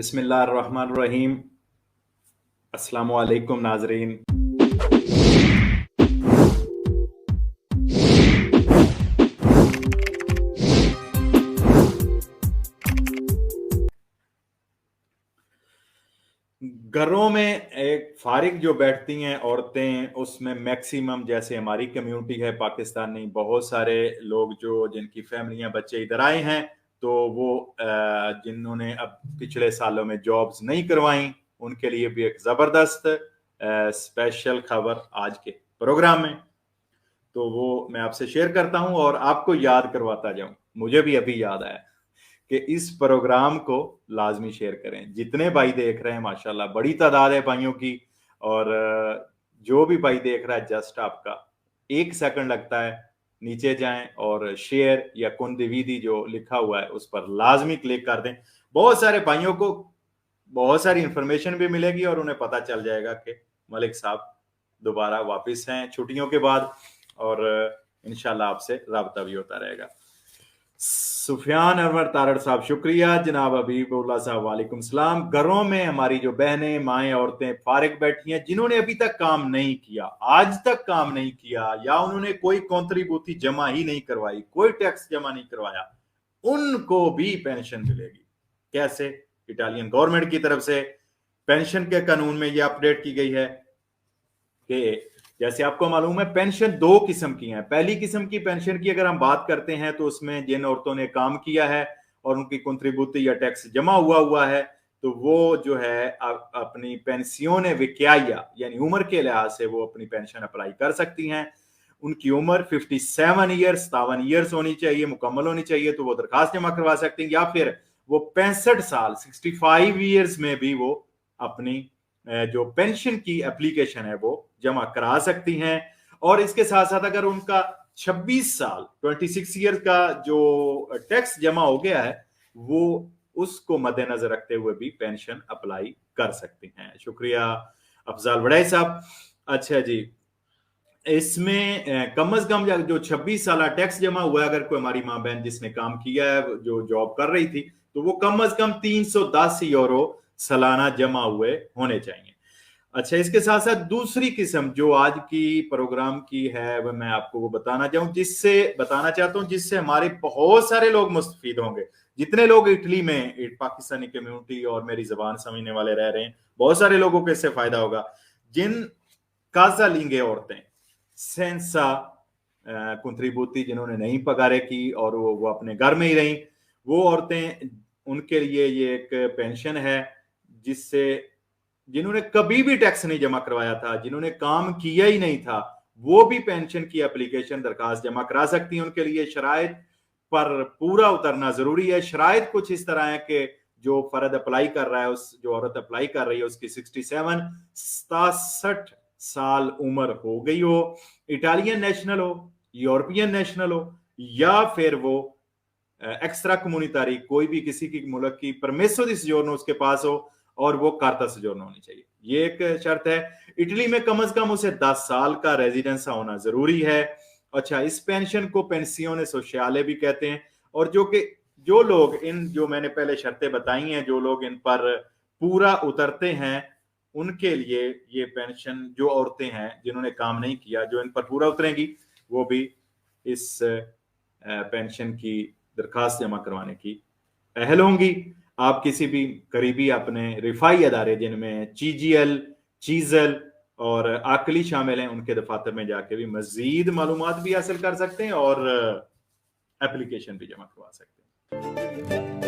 बिस्मिल्लाहिर्रहमानिर्रहीम। अस्सलामु अलैकुम नाजरीन। घरों में एक फारिग जो बैठती हैं औरतें, उसमें मैक्सिमम जैसे हमारी कम्युनिटी है पाकिस्तानी, बहुत सारे लोग जो जिनकी फैमिलियां बच्चे इधर आए हैं, तो वो जिन्होंने अब पिछले सालों में जॉब्स नहीं करवाई, उनके लिए भी एक ज़बरदस्त स्पेशल खबर आज के प्रोग्राम में, तो वो मैं आपसे शेयर करता हूं और आपको याद करवाता जाऊं। मुझे भी अभी याद आया कि इस प्रोग्राम को लाजमी शेयर करें। जितने भाई देख रहे हैं माशाल्लाह बड़ी तादाद है भाइयों की, और जो भी भाई देख रहा है जस्ट आपका 1 सेकंड लगता है, नीचे जाएं और शेयर या कुन दिवीदी जो लिखा हुआ है उस पर लाजमी क्लिक कर दें। बहुत सारे भाइयों को बहुत सारी इंफॉर्मेशन भी मिलेगी और उन्हें पता चल जाएगा कि मलिक साहब दोबारा वापस हैं छुट्टियों के बाद, और इंशाल्लाह आपसे राब्ता भी होता रहेगा। सुफियान अनवर तारड़ साहब शुक्रिया। जनाब हबीबुल्लाह साहब वालेकुम सलाम। घरों में हमारी जो बहनें, माएँ, औरतें फारिग बैठी हैं, जिन्होंने अभी तक काम नहीं किया, आज तक काम नहीं किया, या उन्होंने कोई कॉन्ट्रीब्यूटी जमा ही नहीं करवाई, कोई टैक्स जमा नहीं करवाया, उनको भी पेंशन मिलेगी। कैसे? इटालियन गवर्नमेंट की तरफ से पेंशन के कानून में यह अपडेट की गई है कि जैसे आपको मालूम है पेंशन 2 किस्म की हैं। पहली किस्म की पेंशन की अगर हम बात करते हैं तो उसमें जिन औरतों ने काम किया है और उनकी कंट्रीब्यूटी या टैक्स जमा हुआ है, तो वो जो है अपनी पेंसियोने विक्याया यानी उम्र के लिहाज से वो अपनी पेंशन अप्लाई कर सकती हैं। उनकी उम्र 57 ईयर्स 57 ईयर्स होनी चाहिए, मुकम्मल होनी चाहिए, तो वो दरखास्त जमा करवा सकती हैं, या फिर वो 65 साल 65 ईयर्स में भी वो अपनी जो पेंशन की एप्लीकेशन है वो जमा करा सकती हैं। और इसके साथ साथ अगर उनका 26 साल 26 ईयर का जो टैक्स जमा हो गया है, वो उसको मद्देनजर रखते हुए भी पेंशन अप्लाई कर सकती हैं। शुक्रिया अफजाल वड़ाई साहब। अच्छा जी, इसमें कम से कम जो 26 साल टैक्स जमा हुआ है, अगर कोई हमारी माँ बहन जिसने काम किया है, जो जॉब कर रही थी, तो वो कम से कम 310 यूरो सालाना जमा हुए होने चाहिए। अच्छा, इसके साथ साथ दूसरी किस्म जो आज की प्रोग्राम की है वह मैं आपको वो बताना चाहता हूं जिससे हमारे बहुत सारे लोग मुस्तफीद होंगे। जितने लोग इटली में पाकिस्तानी कम्युनिटी और मेरी जबान समझने वाले रह रहे हैं, बहुत सारे लोगों को इससे फायदा होगा। जिन काजा लिंगे औरतें सेंसा कंट्रीब्यूटी जिन्होंने नहीं पगारे की और वो अपने घर में ही रही, वो औरतें, उनके लिए ये एक पेंशन है जिससे जिन्होंने कभी भी टैक्स नहीं जमा करवाया था, जिन्होंने काम किया ही नहीं था, वो भी पेंशन की एप्लीकेशन दरखास्त जमा करा सकती हैं। उनके लिए शराइत पर पूरा उतरना जरूरी है। शराइत कुछ इस तरह है कि जो फर्द अप्लाई कर रहा है, उस जो औरत अप्लाई कर रही है उसकी 67 साल उम्र हो गई हो, इटालियन नेशनल हो, यूरोपियन नेशनल हो, या फिर वो एक्स्ट्रा कम्युनिटारी कोई भी किसी की मुल्क की परमेसो दी सजोर्नो उसके पास हो, और वो कार्ता सजोर्नो होनी चाहिए। ये एक शर्त है। इटली में कम से कम उसे 10 साल का रेजिडेंस होना जरूरी है। अच्छा, इस पेंशन को पेंसियोने सोशियाले भी कहते हैं, और जो लोग इन जो मैंने पहले शर्तें बताई हैं, जो लोग इन पर पूरा उतरते हैं, उनके लिए ये पेंशन, जो औरतें हैं जिन्होंने काम नहीं किया, जो इन पर पूरा उतरेंगी, वो भी इस पेंशन की दरखास्त जमा करवाने की अहल होंगी। आप किसी भी करीबी अपने रिफाई अदारे जिनमें चीजीएल, चीजल और आकली शामिल हैं, उनके दफातर में जाके भी मजीद मालूमात भी हासिल कर सकते हैं और एप्लीकेशन भी जमा करवा सकते हैं।